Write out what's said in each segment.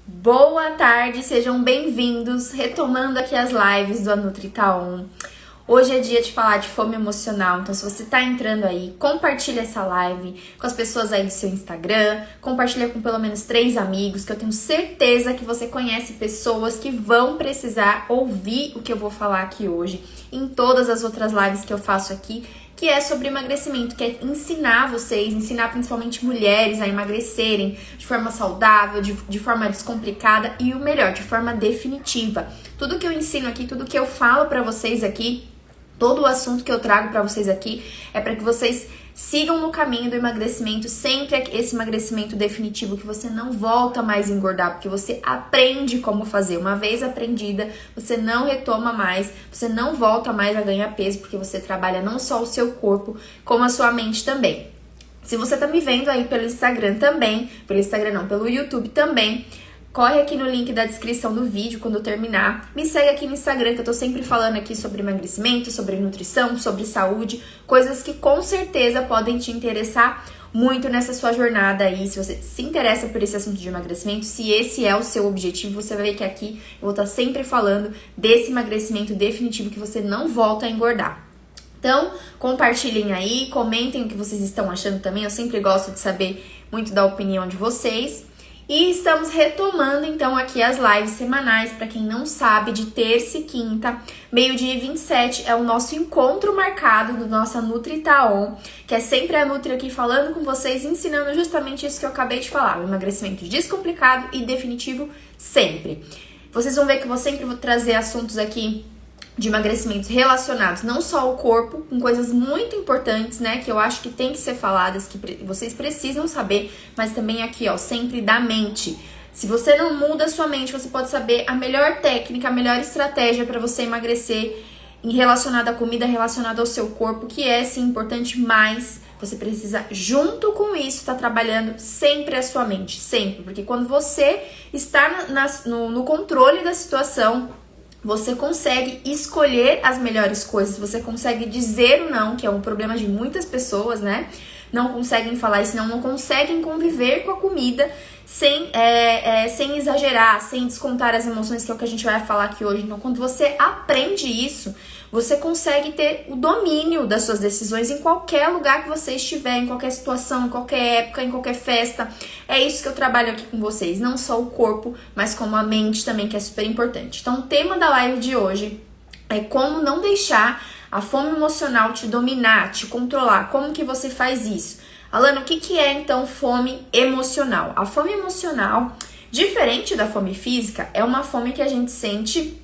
Boa tarde, sejam bem-vindos, retomando aqui as lives do Nutri-On. Hoje é dia de falar de fome emocional, então se você tá entrando aí, compartilha essa live com as pessoas aí do seu Instagram, compartilha com pelo menos 3 amigos, que eu tenho certeza que você conhece pessoas que vão precisar ouvir o que eu vou falar aqui hoje, em todas as outras lives que eu faço aqui, que é sobre emagrecimento, que é ensinar vocês, ensinar principalmente mulheres a emagrecerem de forma saudável, de forma descomplicada e o melhor, de forma definitiva. Tudo que eu ensino aqui, tudo que eu falo pra vocês aqui, todo o assunto que eu trago pra vocês aqui é para que vocês sigam no caminho do emagrecimento, sempre esse emagrecimento definitivo, que você não volta mais a engordar, porque você aprende como fazer. Uma vez aprendida, você não retoma mais, você não volta mais a ganhar peso, porque você trabalha não só o seu corpo, como a sua mente também. Se você tá me vendo aí pelo Instagram também, pelo YouTube também, corre aqui no link da descrição do vídeo quando eu terminar. Me segue aqui no Instagram, que eu tô sempre falando aqui sobre emagrecimento, sobre nutrição, sobre saúde, coisas que com certeza podem te interessar muito nessa sua jornada aí. Se você se interessa por esse assunto de emagrecimento, se esse é o seu objetivo, você vai ver que aqui eu vou estar sempre falando desse emagrecimento definitivo, que você não volta a engordar. Então, compartilhem aí, comentem o que vocês estão achando também. Eu sempre gosto de saber muito da opinião de vocês. E estamos retomando então aqui as lives semanais. Para quem não sabe, de terça e quinta, meio-dia e 27, é o nosso encontro marcado do nossa Nutri-On, que é sempre a Nutri aqui falando com vocês, ensinando justamente isso que eu acabei de falar, o emagrecimento descomplicado e definitivo sempre. Vocês vão ver que eu vou sempre trazer assuntos aqui de emagrecimentos relacionados não só ao corpo, com coisas muito importantes, né, que eu acho que tem que ser faladas, que vocês precisam saber, mas também aqui, ó, sempre da mente. Se você não muda a sua mente, você pode saber a melhor técnica, a melhor estratégia para você emagrecer relacionada à comida, relacionada ao seu corpo, que é sim importante, mas você precisa, junto com isso, estar trabalhando sempre a sua mente, sempre, porque quando você está no controle da situação, você consegue escolher as melhores coisas, você consegue dizer o não, que é um problema de muitas pessoas, né? Não conseguem falar isso, não conseguem conviver com a comida sem exagerar, sem descontar as emoções, que é o que a gente vai falar aqui hoje. Então, quando você aprende isso, você consegue ter o domínio das suas decisões em qualquer lugar que você estiver, em qualquer situação, em qualquer época, em qualquer festa. É isso que eu trabalho aqui com vocês, não só o corpo, mas como a mente também, que é super importante. Então, o tema da live de hoje é como não deixar a fome emocional te dominar, te controlar. Como que você faz isso? Alana, o que é então fome emocional? A fome emocional, diferente da fome física, é uma fome que a gente sente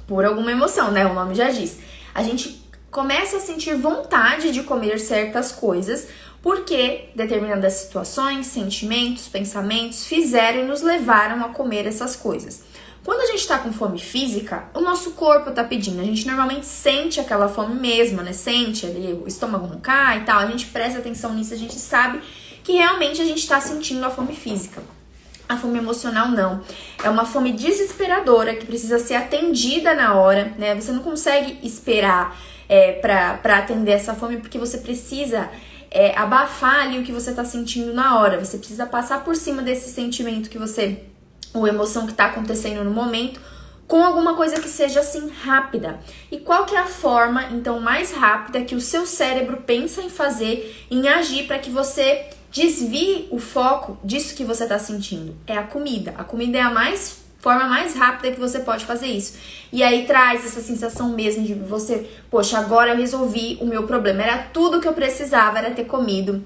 por alguma emoção, né? O nome já diz. A gente começa a sentir vontade de comer certas coisas porque determinadas situações, sentimentos, pensamentos fizeram e nos levaram a comer essas coisas. Quando a gente tá com fome física, o nosso corpo tá pedindo. A gente normalmente sente aquela fome mesmo, né? Sente ali o estômago roncar e tal. A gente presta atenção nisso, a gente sabe que realmente a gente tá sentindo a fome física. A fome emocional não. É uma fome desesperadora que precisa ser atendida na hora, né? Você não consegue esperar pra atender essa fome, porque você precisa abafar ali o que você tá sentindo na hora. Você precisa passar por cima desse sentimento que você, ou emoção que tá acontecendo no momento, com alguma coisa que seja assim rápida. E qual que é a forma, então, mais rápida que o seu cérebro pensa em fazer, em agir para que você desvie o foco disso que você tá sentindo? É a comida. A comida é a forma mais rápida que você pode fazer isso. E aí traz essa sensação mesmo de você, poxa, agora eu resolvi o meu problema. Era tudo que eu precisava, era ter comido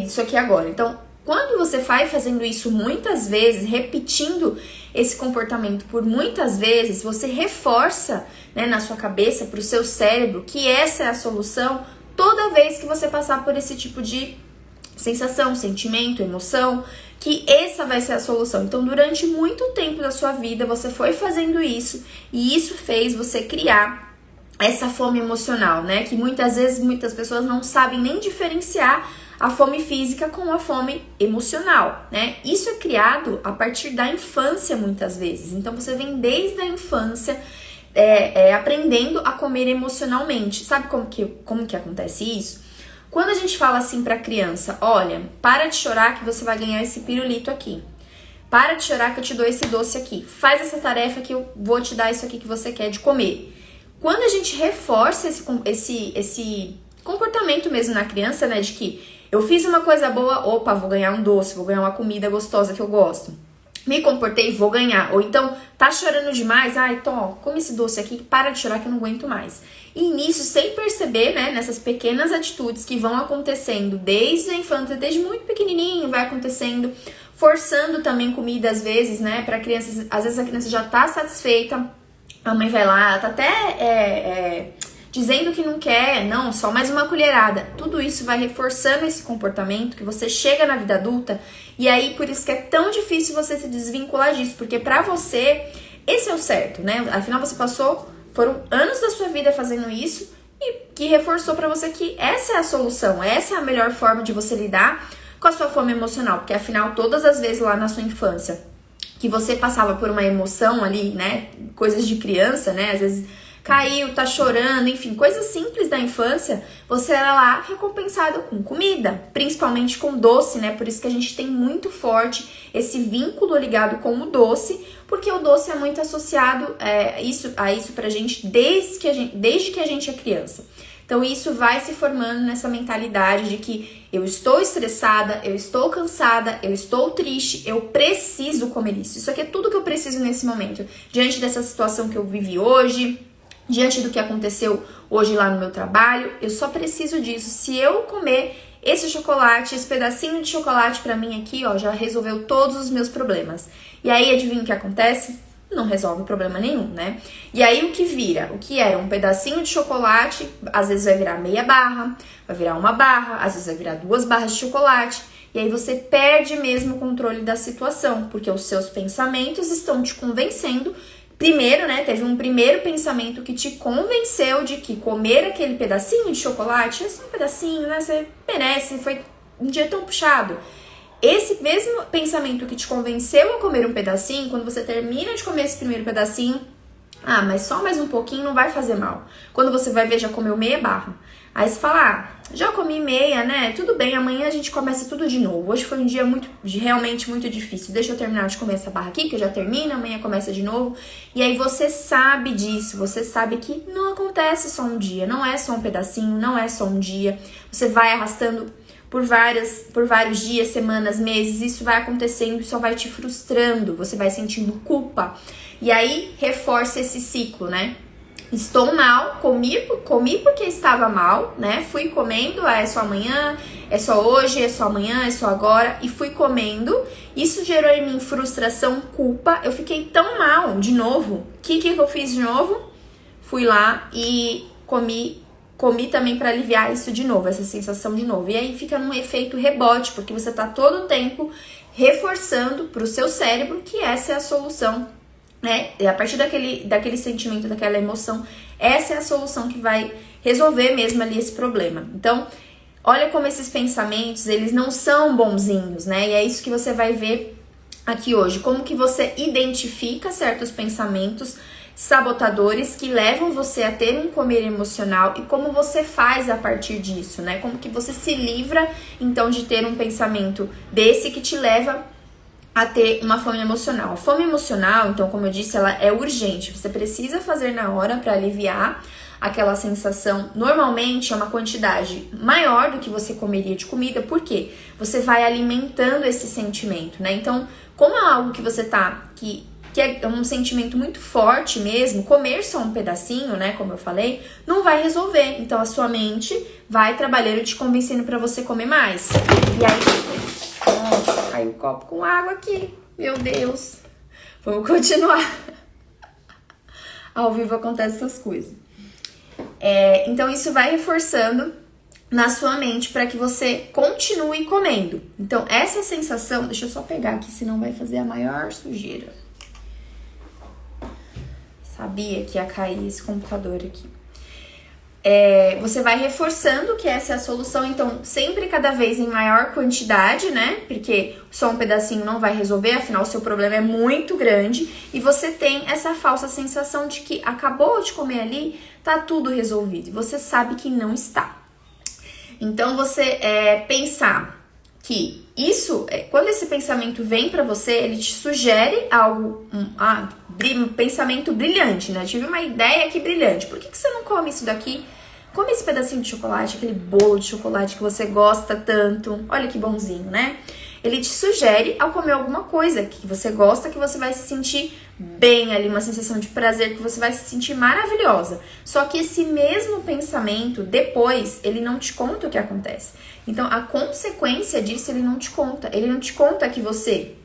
isso aqui agora. Então, quando você vai fazendo isso muitas vezes, repetindo esse comportamento por muitas vezes, você reforça, né, na sua cabeça, para o seu cérebro, que essa é a solução toda vez que você passar por esse tipo de sensação, sentimento, emoção, que essa vai ser a solução. Então, durante muito tempo da sua vida, você foi fazendo isso, e isso fez você criar essa fome emocional, né? Que muitas vezes, muitas pessoas não sabem nem diferenciar a fome física com a fome emocional, né? Isso é criado a partir da infância, muitas vezes. Então, você vem desde a infância aprendendo a comer emocionalmente. Sabe como que acontece isso? Quando a gente fala assim pra criança, olha, para de chorar que você vai ganhar esse pirulito aqui. para de chorar que eu te dou esse doce aqui. Faz essa tarefa que eu vou te dar isso aqui que você quer de comer. Quando a gente reforça esse comportamento mesmo na criança, né, de que eu fiz uma coisa boa, opa, vou ganhar um doce, vou ganhar uma comida gostosa que eu gosto. Me comportei, vou ganhar. Ou então, tá chorando demais, ai, come esse doce aqui, para de chorar que eu não aguento mais. E nisso, sem perceber, né, nessas pequenas atitudes que vão acontecendo desde a infância, desde muito pequenininho, vai acontecendo, forçando também comida às vezes, né, pra crianças, às vezes a criança já tá satisfeita, a mãe vai lá, ela tá até dizendo que não quer, não, só mais uma colherada. Tudo isso vai reforçando esse comportamento que você chega na vida adulta e aí por isso que é tão difícil você se desvincular disso, porque pra você esse é o certo, né? Afinal você foram anos da sua vida fazendo isso e que reforçou pra você que essa é a solução, essa é a melhor forma de você lidar com a sua fome emocional, porque afinal todas as vezes lá na sua infância que você passava por uma emoção ali, né, coisas de criança, né, às vezes caiu, tá chorando, enfim, coisas simples da infância, você era lá recompensado com comida, principalmente com doce, né, por isso que a gente tem muito forte esse vínculo ligado com o doce, porque o doce é muito associado a isso pra gente desde que a gente é criança. Então isso vai se formando nessa mentalidade de que eu estou estressada, eu estou cansada, eu estou triste, eu preciso comer isso. Isso aqui é tudo que eu preciso nesse momento. Diante dessa situação que eu vivi hoje, diante do que aconteceu hoje lá no meu trabalho, eu só preciso disso. Se eu comer esse chocolate, esse pedacinho de chocolate pra mim aqui, ó, já resolveu todos os meus problemas. E aí, adivinha o que acontece? Não resolve problema nenhum, né? E aí o que vira? O que era um pedacinho de chocolate, às vezes vai virar meia barra, vai virar uma barra, às vezes vai virar 2 barras de chocolate. E aí você perde mesmo o controle da situação, porque os seus pensamentos estão te convencendo. Primeiro, né, teve um primeiro pensamento que te convenceu de que comer aquele pedacinho de chocolate é só um pedacinho, né? Você merece, foi um dia tão puxado. Esse mesmo pensamento que te convenceu a comer um pedacinho, quando você termina de comer esse primeiro pedacinho, mas só mais um pouquinho não vai fazer mal. Quando você vai ver, já comeu meia barra. Aí você fala, já comi meia, né? Tudo bem, amanhã a gente começa tudo de novo. Hoje foi um dia realmente muito difícil. Deixa eu terminar de comer essa barra aqui, que eu já termino, amanhã começa de novo. E aí você sabe disso, você sabe que não acontece só um dia, não é só um pedacinho, não é só um dia. Você vai arrastando por vários dias, semanas, meses, isso vai acontecendo e só vai te frustrando, você vai sentindo culpa. E aí reforça esse ciclo, né? Estou mal, comi porque estava mal, né? Fui comendo, é só amanhã, é só hoje, é só amanhã, é só agora, e fui comendo. Isso gerou em mim frustração, culpa. Eu fiquei tão mal de novo. O que eu fiz de novo? Fui lá e comi também para aliviar isso de novo, essa sensação de novo. E aí fica num efeito rebote, porque você tá todo o tempo reforçando pro seu cérebro que essa é a solução, né? E a partir daquele sentimento, daquela emoção, essa é a solução que vai resolver mesmo ali esse problema. Então, olha como esses pensamentos, eles não são bonzinhos, né? E é isso que você vai ver aqui hoje. Como que você identifica certos pensamentos sabotadores que levam você a ter um comer emocional e como você faz a partir disso, né? Como que você se livra, então, de ter um pensamento desse que te leva a ter uma fome emocional. A fome emocional, então, como eu disse, ela é urgente. Você precisa fazer na hora para aliviar aquela sensação. Normalmente é uma quantidade maior do que você comeria de comida, porque você vai alimentando esse sentimento, né? Então, como é algo que você que é um sentimento muito forte mesmo, comer só um pedacinho, né, como eu falei, não vai resolver. Então a sua mente vai trabalhando te convencendo para você comer mais. E aí, nossa, caiu o copo com água aqui. Meu Deus. Vamos continuar. Ao vivo acontecem essas coisas. Então isso vai reforçando na sua mente para que você continue comendo. Então essa sensação, deixa eu só pegar aqui, senão vai fazer a maior sujeira. Sabia que ia cair esse computador aqui. Você vai reforçando que essa é a solução, então sempre cada vez em maior quantidade, né? Porque só um pedacinho não vai resolver, afinal o seu problema é muito grande e você tem essa falsa sensação de que acabou de comer ali, tá tudo resolvido. E você sabe que não está. Então você pensar que isso, quando esse pensamento vem pra você, ele te sugere algo, um pensamento brilhante, né? Eu tive uma ideia aqui brilhante. Por que você não come isso daqui? Come esse pedacinho de chocolate, aquele bolo de chocolate que você gosta tanto. Olha que bonzinho, né? Ele te sugere ao comer alguma coisa que você gosta, que você vai se sentir bem ali, uma sensação de prazer, que você vai se sentir maravilhosa. Só que esse mesmo pensamento, depois, ele não te conta o que acontece. Então, a consequência disso, ele não te conta. Ele não te conta que você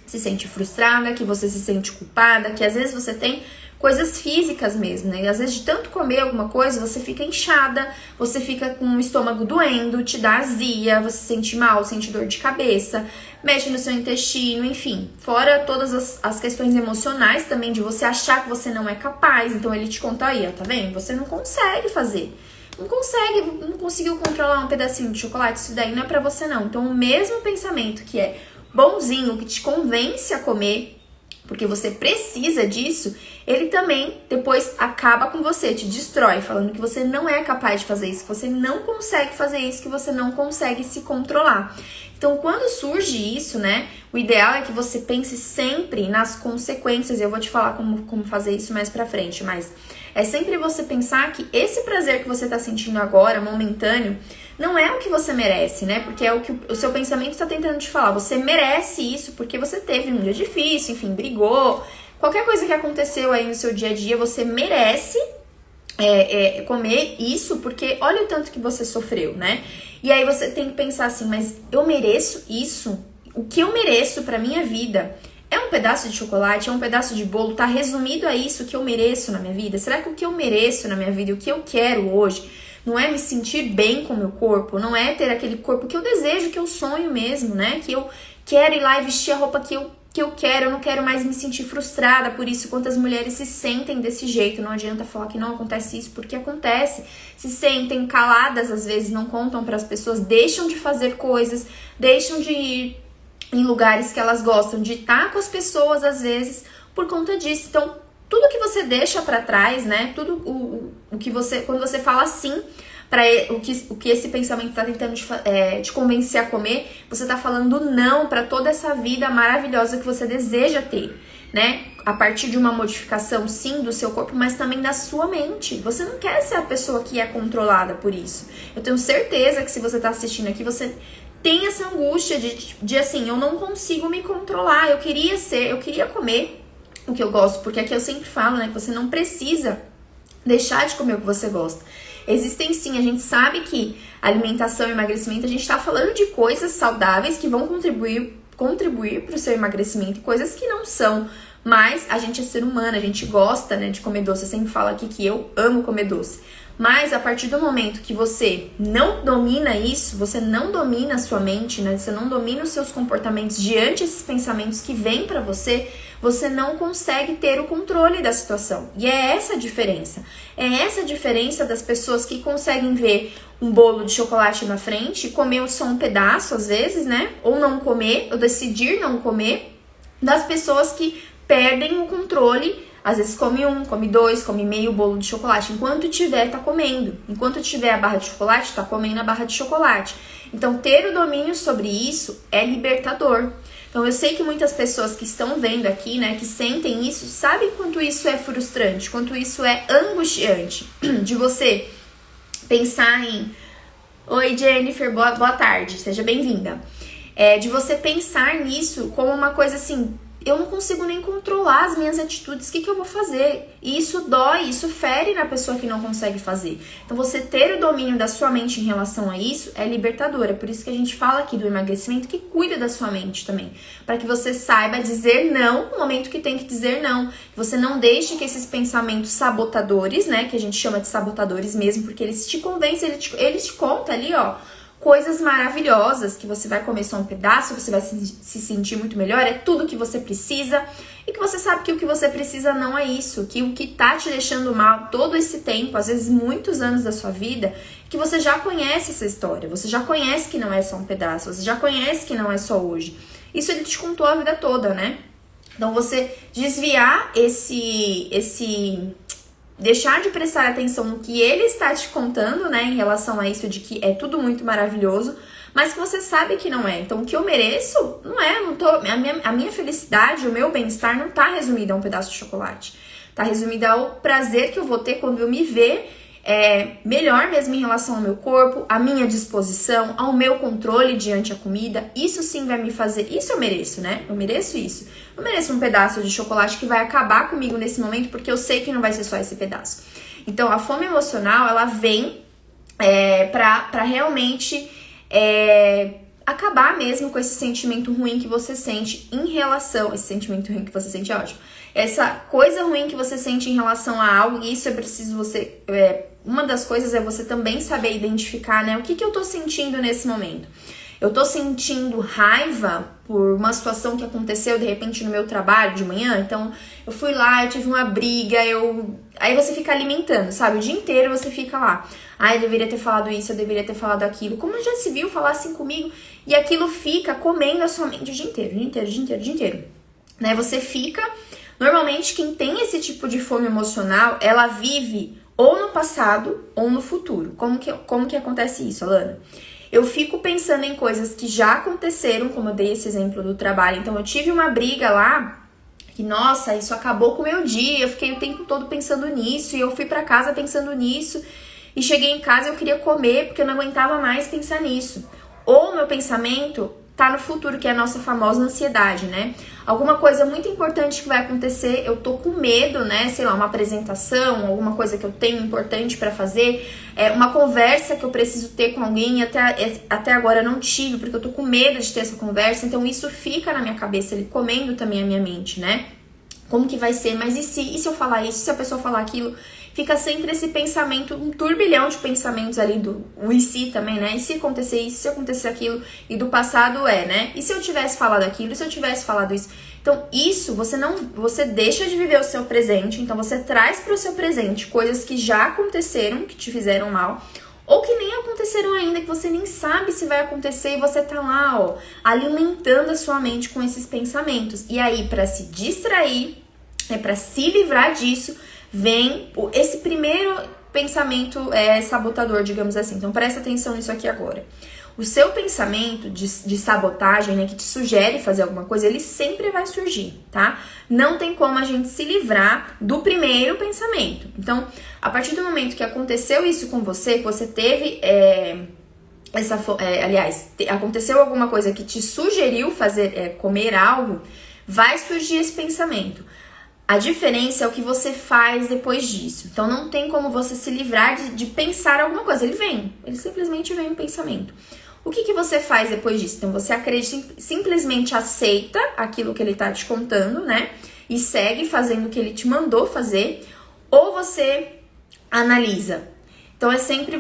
se sente frustrada, que você se sente culpada, que às vezes você tem coisas físicas mesmo, né? Às vezes de tanto comer alguma coisa, você fica inchada, você fica com o estômago doendo, te dá azia, você se sente mal, sente dor de cabeça, mexe no seu intestino, enfim. Fora todas as questões emocionais também, de você achar que você não é capaz. Então ele te conta aí, ó, tá vendo? Você não consegue fazer. Não conseguiu controlar um pedacinho de chocolate, isso daí não é pra você não. Então o mesmo pensamento que é bonzinho, que te convence a comer, porque você precisa disso, ele também depois acaba com você, te destrói, falando que você não é capaz de fazer isso, que você não consegue fazer isso, que você não consegue se controlar. Então, quando surge isso, né, o ideal é que você pense sempre nas consequências. Eu vou te falar como fazer isso mais pra frente, mas é sempre você pensar que esse prazer que você tá sentindo agora, momentâneo, não é o que você merece, né? Porque é o que o seu pensamento tá tentando te falar. Você merece isso porque você teve um dia difícil, enfim, brigou. Qualquer coisa que aconteceu aí no seu dia a dia, você merece comer isso porque olha o tanto que você sofreu, né? E aí você tem que pensar assim, mas eu mereço isso? O que eu mereço pra minha vida? É um pedaço de chocolate? É um pedaço de bolo? Tá resumido a isso que eu mereço na minha vida? Será que o que eu mereço na minha vida, o que eu quero hoje, não é me sentir bem com o meu corpo? Não é ter aquele corpo que eu desejo, que eu sonho mesmo, né? Que eu quero ir lá e vestir a roupa que eu quero, eu não quero mais me sentir frustrada por isso. Quantas mulheres se sentem desse jeito? Não adianta falar que não acontece isso, porque acontece. Se sentem caladas, às vezes não contam para as pessoas, deixam de fazer coisas, deixam de ir em lugares que elas gostam, de estar com as pessoas, às vezes, por conta disso. Então, tudo que você deixa pra trás, né, tudo o que você, quando você fala sim para o que esse pensamento tá tentando te convencer a comer, você tá falando não pra toda essa vida maravilhosa que você deseja ter, né, a partir de uma modificação, sim, do seu corpo, mas também da sua mente. Você não quer ser a pessoa que é controlada por isso. Eu tenho certeza que se você tá assistindo aqui, você tem essa angústia de assim, eu não consigo me controlar, eu queria comer o que eu gosto, porque aqui eu sempre falo, né, que você não precisa deixar de comer o que você gosta. Existem sim, a gente sabe que alimentação e emagrecimento, a gente tá falando de coisas saudáveis que vão contribuir pro seu emagrecimento e coisas que não são, mas a gente é ser humano, a gente gosta, né, de comer doce. Eu sempre falo aqui que eu amo comer doce. Mas a partir do momento que você não domina isso, você não domina a sua mente, né? Você não domina os seus comportamentos diante desses pensamentos que vêm pra você, você não consegue ter o controle da situação. E é essa a diferença. É essa a diferença das pessoas que conseguem ver um bolo de chocolate na frente, comer só um pedaço às vezes, né? Ou não comer, ou decidir não comer, das pessoas que perdem o controle. Às vezes come um, come dois, come meio bolo de chocolate. Enquanto tiver, tá comendo. Enquanto tiver a barra de chocolate, tá comendo a barra de chocolate. Então, ter o domínio sobre isso é libertador. Então, eu sei que muitas pessoas que estão vendo aqui, né, que sentem isso, sabem quanto isso é frustrante, quanto isso é angustiante. De você pensar em... Oi, Jennifer, boa tarde, seja bem-vinda. De você pensar nisso como uma coisa assim... Eu não consigo nem controlar as minhas atitudes, o que eu vou fazer? E isso dói, isso fere na pessoa que não consegue fazer. Então, você ter o domínio da sua mente em relação a isso é libertador. É por isso que a gente fala aqui do emagrecimento, que cuida da sua mente também. Para que você saiba dizer não no momento que tem que dizer não. Que você não deixe que esses pensamentos sabotadores, né, que a gente chama de sabotadores mesmo, porque eles te convencem, eles te contam ali, ó, coisas maravilhosas, que você vai comer só um pedaço, você vai se sentir muito melhor, é tudo que você precisa, e que você sabe que o que você precisa não é isso, que o que tá te deixando mal todo esse tempo, às vezes muitos anos da sua vida, que você já conhece essa história, você já conhece que não é só um pedaço, você já conhece que não é só hoje. Isso ele te contou a vida toda, né? Então você desviar deixar de prestar atenção no que ele está te contando, né, em relação a isso de que é tudo muito maravilhoso, mas que você sabe que não é. Então, o que eu mereço não é, a minha felicidade, o meu bem-estar não tá resumido a um pedaço de chocolate. Tá resumido ao prazer que eu vou ter quando eu me ver melhor mesmo em relação ao meu corpo, à minha disposição, ao meu controle diante a comida. Isso sim vai me fazer, isso eu mereço, né? Eu mereço isso. Eu mereço um pedaço de chocolate que vai acabar comigo nesse momento, porque eu sei que não vai ser só esse pedaço. Então, a fome emocional, ela vem pra realmente acabar mesmo com esse sentimento ruim que você sente em relação... Esse sentimento ruim que você sente é ótimo. Essa coisa ruim que você sente em relação a algo, e isso é preciso você... uma das coisas é você também saber identificar, né? O que eu tô sentindo nesse momento? Eu tô sentindo raiva por uma situação que aconteceu de repente no meu trabalho de manhã. Então, eu fui lá, eu tive uma briga, aí você fica alimentando, sabe? O dia inteiro você fica lá. Eu deveria ter falado isso, eu deveria ter falado aquilo. Como já se viu falar assim comigo? E aquilo fica comendo a sua mente o dia inteiro. Né? Você fica... Normalmente, quem tem esse tipo de fome emocional, ela vive ou no passado ou no futuro. Como que acontece isso, Alana? Eu fico pensando em coisas que já aconteceram, como eu dei esse exemplo do trabalho. Então, eu tive uma briga lá, que, nossa, isso acabou com o meu dia. Eu fiquei o tempo todo pensando nisso, e eu fui pra casa pensando nisso. E cheguei em casa e eu queria comer, porque eu não aguentava mais pensar nisso. Ou meu pensamento tá no futuro, que é a nossa famosa ansiedade, né? Alguma coisa muito importante que vai acontecer, eu tô com medo, né? Sei lá, uma apresentação, alguma coisa que eu tenho importante pra fazer, uma conversa que eu preciso ter com alguém, até agora eu não tive, porque eu tô com medo de ter essa conversa, então isso fica na minha cabeça, ele comendo também a minha mente, né? Como que vai ser? Mas e se eu falar isso? Se a pessoa falar aquilo? Fica sempre esse pensamento, um turbilhão de pensamentos ali do e se também, né? E se acontecer isso, se acontecer aquilo? E do passado né? E se eu tivesse falado aquilo? E se eu tivesse falado isso? Então, isso, você deixa de viver o seu presente, então você traz para o seu presente coisas que já aconteceram, que te fizeram mal, ou que nem aconteceram ainda, que você nem sabe se vai acontecer, e você tá lá, alimentando a sua mente com esses pensamentos. E aí, para se distrair, para se livrar disso, vem esse primeiro pensamento sabotador, digamos assim. Então, presta atenção nisso aqui agora. O seu pensamento de sabotagem, né, que te sugere fazer alguma coisa, ele sempre vai surgir, tá? Não tem como a gente se livrar do primeiro pensamento. Então, a partir do momento que aconteceu isso com você, que você teve aconteceu alguma coisa que te sugeriu comer algo, vai surgir esse pensamento. A diferença é o que você faz depois disso. Então, não tem como você se livrar de pensar alguma coisa. Ele simplesmente vem um pensamento. O que você faz depois disso? Então, você simplesmente aceita aquilo que ele tá te contando, né? E segue fazendo o que ele te mandou fazer. Ou você analisa. Então, é sempre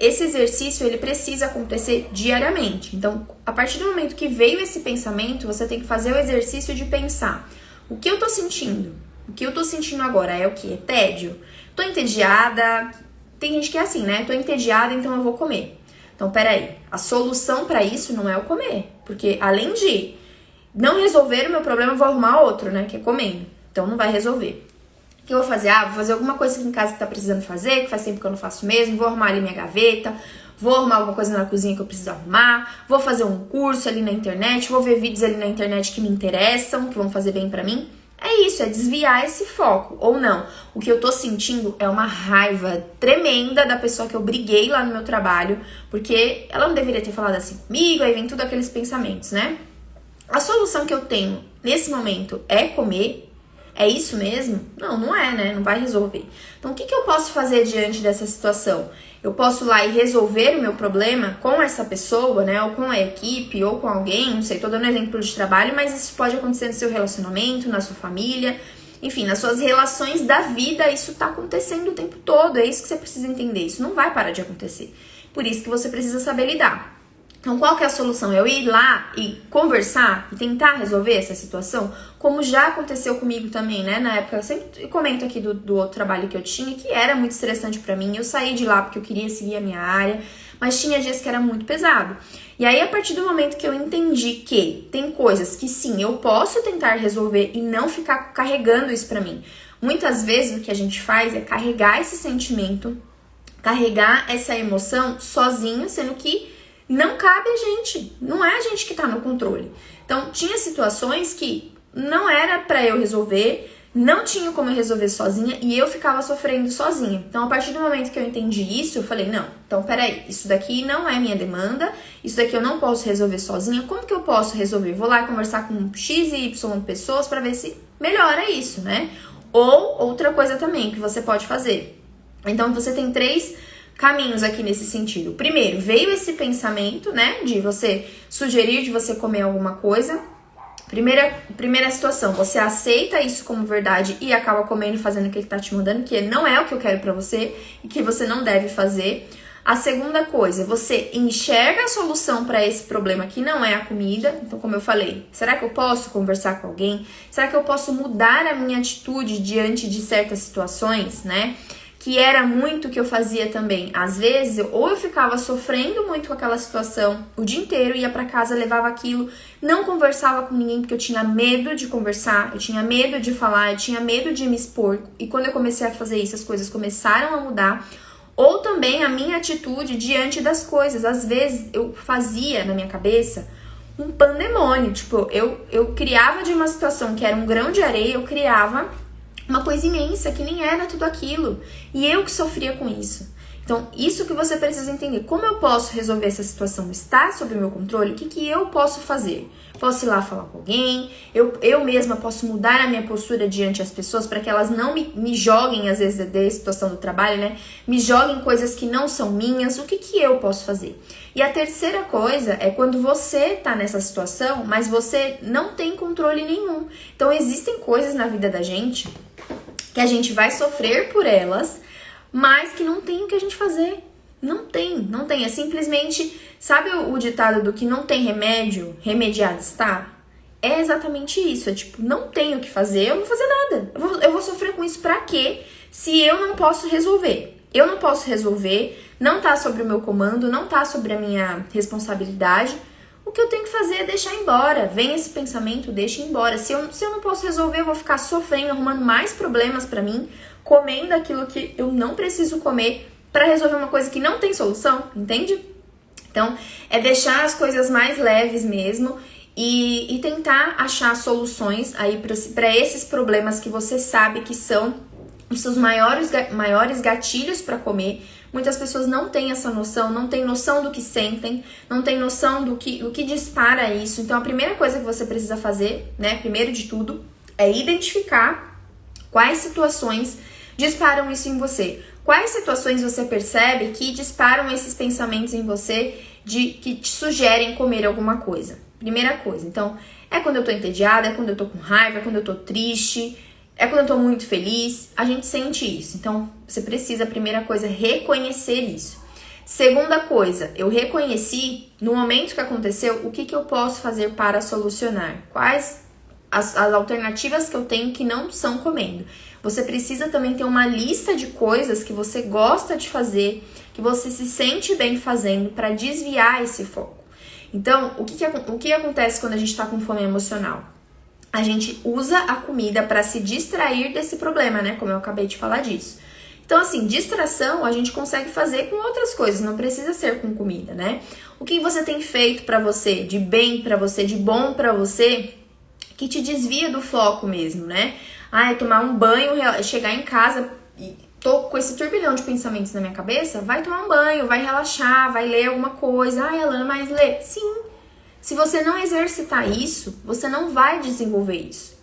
esse exercício, ele precisa acontecer diariamente. Então, a partir do momento que veio esse pensamento, você tem que fazer o exercício de pensar. O que eu tô sentindo? O que eu tô sentindo agora é o quê? É tédio? Tô entediada. Tem gente que é assim, né? Tô entediada, então eu vou comer. Então, peraí. A solução pra isso não é eu comer. Porque além de não resolver o meu problema, eu vou arrumar outro, né? Que é comendo. Então, não vai resolver. O que eu vou fazer? Vou fazer alguma coisa aqui em casa que tá precisando fazer, que faz tempo que eu não faço mesmo. Vou arrumar ali minha gaveta. Vou arrumar alguma coisa na cozinha que eu preciso arrumar. Vou fazer um curso ali na internet. Vou ver vídeos ali na internet que me interessam, que vão fazer bem pra mim. É isso, é desviar esse foco. Ou não. O que eu tô sentindo é uma raiva tremenda da pessoa que eu briguei lá no meu trabalho. Porque ela não deveria ter falado assim comigo. Aí vem tudo aqueles pensamentos, né? A solução que eu tenho nesse momento é comer. É isso mesmo? Não, não é, né? Não vai resolver. Então, o que eu posso fazer diante dessa situação? Eu posso ir lá e resolver o meu problema com essa pessoa, né? Ou com a equipe, ou com alguém, não sei, tô dando exemplo de trabalho, mas isso pode acontecer no seu relacionamento, na sua família, enfim, nas suas relações da vida, isso tá acontecendo o tempo todo, é isso que você precisa entender, isso não vai parar de acontecer. Por isso que você precisa saber lidar. Então, qual que é a solução? Eu ir lá e conversar e tentar resolver essa situação, como já aconteceu comigo também, né? Na época, eu sempre comento aqui do outro trabalho que eu tinha, que era muito estressante pra mim. Eu saí de lá porque eu queria seguir a minha área, mas tinha dias que era muito pesado. E aí, a partir do momento que eu entendi que tem coisas que sim, eu posso tentar resolver e não ficar carregando isso pra mim. Muitas vezes o que a gente faz é carregar esse sentimento, carregar essa emoção sozinho, sendo que não cabe a gente, não é a gente que tá no controle. Então, tinha situações que não era pra eu resolver, não tinha como eu resolver sozinha e eu ficava sofrendo sozinha. Então, a partir do momento que eu entendi isso, eu falei, não, então peraí, isso daqui não é minha demanda, isso daqui eu não posso resolver sozinha, como que eu posso resolver? Vou lá conversar com X e Y pessoas pra ver se melhora isso, né? Ou outra coisa também que você pode fazer. Então, você tem 3 caminhos aqui nesse sentido. Primeiro, veio esse pensamento, né, de você sugerir de você comer alguma coisa. Primeira situação, você aceita isso como verdade e acaba comendo e fazendo o que ele tá te mandando, que não é o que eu quero pra você e que você não deve fazer. A segunda coisa, você enxerga a solução para esse problema que não é a comida. Então, como eu falei, será que eu posso conversar com alguém? Será que eu posso mudar a minha atitude diante de certas situações, né? Que era muito o que eu fazia também. Às vezes, ou eu ficava sofrendo muito com aquela situação o dia inteiro, ia pra casa, levava aquilo, não conversava com ninguém porque eu tinha medo de conversar, eu tinha medo de falar, eu tinha medo de me expor. E quando eu comecei a fazer isso, as coisas começaram a mudar. Ou também a minha atitude diante das coisas. Às vezes, eu fazia na minha cabeça um pandemônio. Tipo, eu criava de uma situação que era um grão de areia, eu criava uma coisa imensa que nem era tudo aquilo. E eu que sofria com isso. Então, isso que você precisa entender. Como eu posso resolver essa situação? Está sob o meu controle? O que eu posso fazer? Posso ir lá falar com alguém? Eu mesma posso mudar a minha postura diante das pessoas para que elas não me joguem, às vezes, da situação do trabalho, né? Me joguem coisas que não são minhas. O que eu posso fazer? E a terceira coisa é quando você tá nessa situação, mas você não tem controle nenhum. Então, existem coisas na vida da gente que a gente vai sofrer por elas, mas que não tem o que a gente fazer. Não tem. É simplesmente, sabe o ditado do que não tem remédio, remediado está? É exatamente isso. É tipo, não tenho o que fazer, eu não vou fazer nada. Eu vou sofrer com isso pra quê? Se eu não posso resolver. Eu não posso resolver, não tá sobre o meu comando, não tá sobre a minha responsabilidade. O que eu tenho que fazer é deixar embora. Vem esse pensamento, deixa embora. Se eu não posso resolver, eu vou ficar sofrendo, arrumando mais problemas pra mim, comendo aquilo que eu não preciso comer pra resolver uma coisa que não tem solução, entende? Então, é deixar as coisas mais leves mesmo e tentar achar soluções aí pra esses problemas que você sabe que são os seus maiores gatilhos pra comer. Muitas pessoas não têm essa noção, não têm noção do que sentem, não têm noção do que dispara isso. Então, a primeira coisa que você precisa fazer, né, primeiro de tudo, é identificar quais situações disparam isso em você. Quais situações você percebe que disparam esses pensamentos em você que te sugerem comer alguma coisa. Primeira coisa. Então, é quando eu tô entediada, é quando eu tô com raiva, é quando eu tô triste, é quando eu tô muito feliz, a gente sente isso. Então, você precisa, a primeira coisa, reconhecer isso. Segunda coisa, eu reconheci, no momento que aconteceu, o que eu posso fazer para solucionar? Quais as alternativas que eu tenho que não são comendo? Você precisa também ter uma lista de coisas que você gosta de fazer, que você se sente bem fazendo para desviar esse foco. Então, o que acontece quando a gente tá com fome emocional? A gente usa a comida para se distrair desse problema, né? Como eu acabei de falar disso. Então, assim, distração a gente consegue fazer com outras coisas, não precisa ser com comida, né? O que você tem feito pra você, de bem pra você, de bom pra você, que te desvia do foco mesmo, né? Ah, é tomar um banho, chegar em casa e tô com esse turbilhão de pensamentos na minha cabeça, vai tomar um banho, vai relaxar, vai ler alguma coisa. Ah, Alana, mas lê? Sim. Se você não exercitar isso, você não vai desenvolver isso.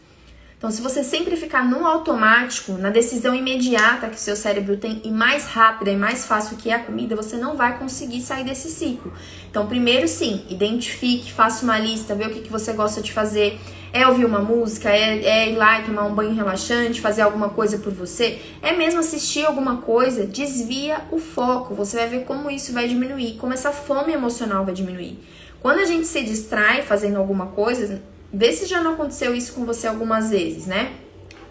Então, se você sempre ficar no automático, na decisão imediata que o seu cérebro tem e mais rápida e mais fácil que é a comida, você não vai conseguir sair desse ciclo. Então, primeiro sim, identifique, faça uma lista, vê o que você gosta de fazer. É ouvir uma música, é ir lá e tomar um banho relaxante, fazer alguma coisa por você. É mesmo assistir alguma coisa, desvia o foco. Você vai ver como isso vai diminuir, como essa fome emocional vai diminuir. Quando a gente se distrai fazendo alguma coisa, vê se já não aconteceu isso com você algumas vezes, né?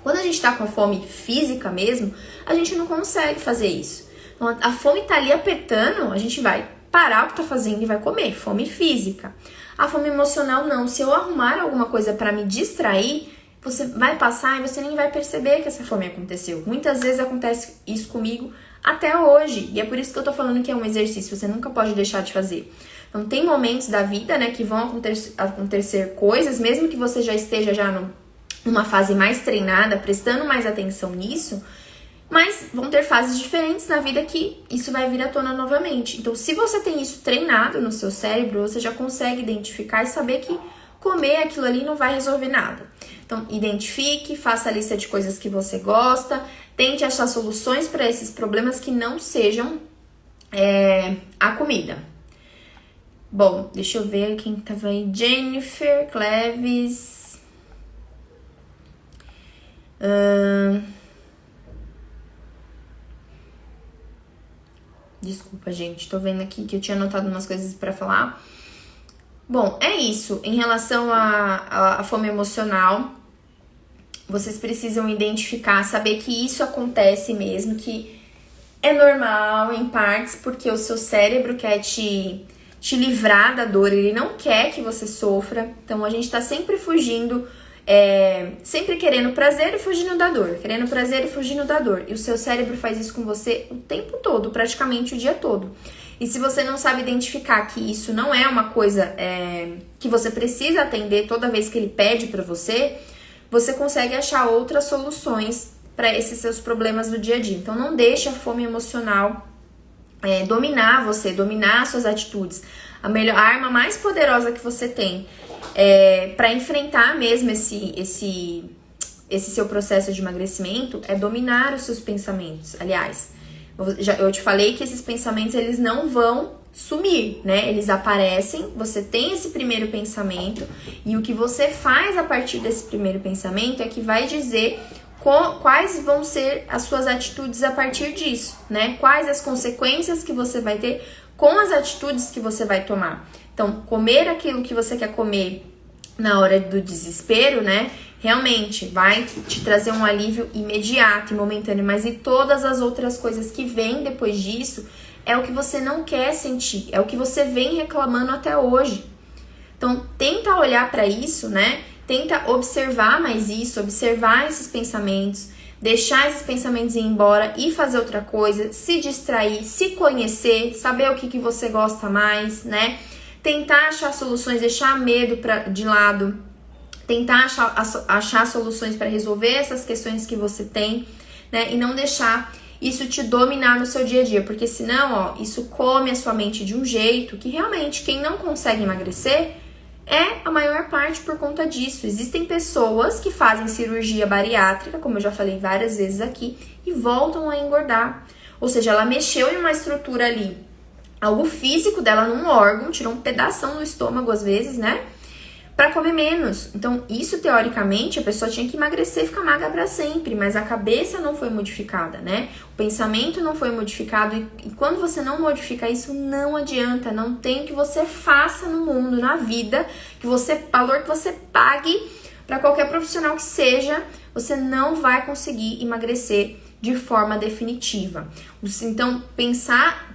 Quando a gente tá com a fome física mesmo, a gente não consegue fazer isso. Então, a fome tá ali apertando, a gente vai parar o que tá fazendo e vai comer. Fome física. A fome emocional não. Se eu arrumar alguma coisa pra me distrair, você vai passar e você nem vai perceber que essa fome aconteceu. Muitas vezes acontece isso comigo até hoje. E é por isso que eu tô falando que é um exercício, você nunca pode deixar de fazer. Então, tem momentos da vida, né, que vão acontecer coisas, mesmo que você já esteja numa fase mais treinada, prestando mais atenção nisso, mas vão ter fases diferentes na vida que isso vai vir à tona novamente. Então, se você tem isso treinado no seu cérebro, você já consegue identificar e saber que comer aquilo ali não vai resolver nada. Então, identifique, faça a lista de coisas que você gosta, tente achar soluções para esses problemas que não sejam a comida. Bom, deixa eu ver quem tava aí. Jennifer, Cleves. Desculpa, gente, tô vendo aqui que eu tinha anotado umas coisas pra falar. Bom, é isso. Em relação à fome emocional, vocês precisam identificar, saber que isso acontece mesmo, que é normal em partes, porque o seu cérebro quer te livrar da dor, ele não quer que você sofra. Então a gente tá sempre fugindo, sempre querendo prazer e fugindo da dor, querendo prazer e fugindo da dor. E o seu cérebro faz isso com você o tempo todo, praticamente o dia todo. E se você não sabe identificar que isso não é uma coisa que você precisa atender toda vez que ele pede pra você, você consegue achar outras soluções para esses seus problemas do dia a dia. Então não deixe a fome emocional dominar você, dominar suas atitudes. A arma mais poderosa que você tem para enfrentar mesmo esse seu processo de emagrecimento é dominar os seus pensamentos. Aliás, eu te falei que esses pensamentos eles não vão sumir, né? Eles aparecem, você tem esse primeiro pensamento e o que você faz a partir desse primeiro pensamento é que vai dizer quais vão ser as suas atitudes a partir disso, né? Quais as consequências que você vai ter com as atitudes que você vai tomar. Então, comer aquilo que você quer comer na hora do desespero, né? Realmente vai te trazer um alívio imediato e momentâneo, mas e todas as outras coisas que vêm depois disso é o que você não quer sentir, é o que você vem reclamando até hoje. Então, tenta olhar para isso, né? Tenta observar mais isso, observar esses pensamentos, deixar esses pensamentos ir embora e fazer outra coisa, se distrair, se conhecer, saber o que você gosta mais, né? Tentar achar soluções, deixar medo de lado, tentar achar soluções para resolver essas questões que você tem, né? E não deixar isso te dominar no seu dia a dia, porque senão, isso come a sua mente de um jeito que realmente quem não consegue emagrecer a maior parte por conta disso. Existem pessoas que fazem cirurgia bariátrica, como eu já falei várias vezes aqui, e voltam a engordar. Ou seja, ela mexeu em uma estrutura ali, algo físico dela num órgão, tirou um pedação do estômago às vezes, né? Pra comer menos. Então, isso teoricamente, a pessoa tinha que emagrecer e ficar magra pra sempre, mas a cabeça não foi modificada, né? O pensamento não foi modificado e quando você não modifica isso, não adianta, não tem o que você faça no mundo, na vida, valor que você pague pra qualquer profissional que seja, você não vai conseguir emagrecer de forma definitiva. Então, pensar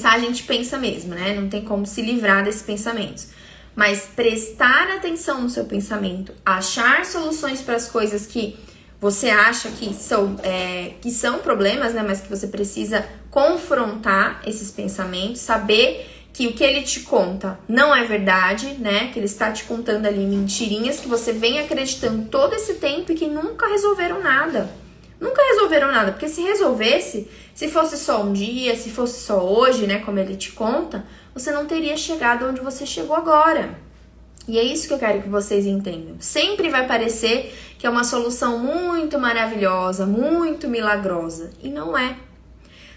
a gente pensa mesmo, né? Não tem como se livrar desses pensamentos. Mas prestar atenção no seu pensamento, achar soluções para as coisas que você acha que são problemas, né? Mas que você precisa confrontar esses pensamentos, saber que o que ele te conta não é verdade, né? Que ele está te contando ali mentirinhas que você vem acreditando todo esse tempo e que nunca resolveram nada. Nunca resolveram nada, porque se resolvesse, se fosse só um dia, se fosse só hoje, né, como ele te conta, você não teria chegado onde você chegou agora. E é isso que eu quero que vocês entendam. Sempre vai parecer que é uma solução muito maravilhosa, muito milagrosa. E não é.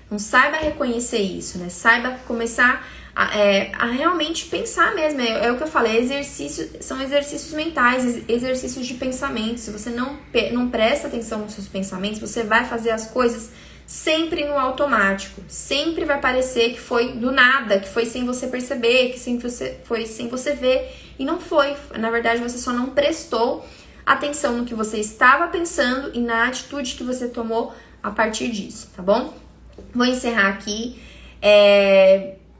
Então saiba reconhecer isso, né? Saiba começar a realmente pensar mesmo. É o que eu falei, são exercícios mentais, exercícios de pensamento. Se você não presta atenção nos seus pensamentos, você vai fazer as coisas sempre no automático. Sempre vai parecer que foi do nada, que foi sem você perceber, que foi sem você ver. E não foi. Na verdade, você só não prestou atenção no que você estava pensando e na atitude que você tomou a partir disso, tá bom? Vou encerrar aqui.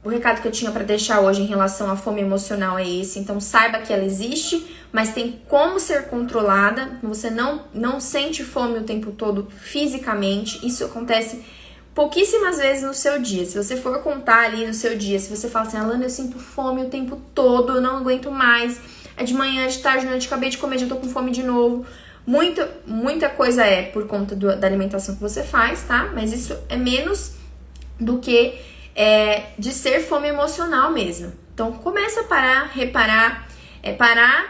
O recado que eu tinha para deixar hoje em relação à fome emocional é esse. Então, saiba que ela existe, mas tem como ser controlada. Você não sente fome o tempo todo fisicamente. Isso acontece pouquíssimas vezes no seu dia. Se você for contar ali no seu dia, se você fala assim, Alana, eu sinto fome o tempo todo, eu não aguento mais, é de manhã, de tarde, de noite, acabei de comer, já tô com fome de novo. Muita coisa é por conta da alimentação que você faz, tá? Mas isso é menos do que de ser fome emocional mesmo. Então, começa a reparar,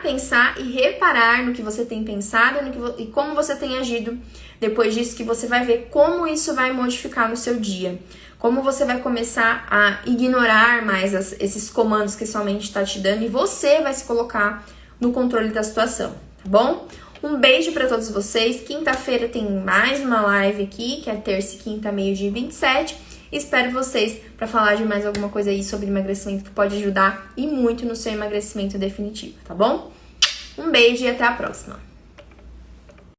pensar e reparar no que você tem pensado e como você tem agido depois disso, que você vai ver como isso vai modificar no seu dia. Como você vai começar a ignorar mais esses comandos que sua mente está te dando e você vai se colocar no controle da situação, tá bom? Um beijo para todos vocês. Quinta-feira tem mais uma live aqui, que é terça e quinta, meio-dia e 27. Espero vocês para falar de mais alguma coisa aí sobre emagrecimento que pode ajudar e muito no seu emagrecimento definitivo, tá bom? Um beijo e até a próxima!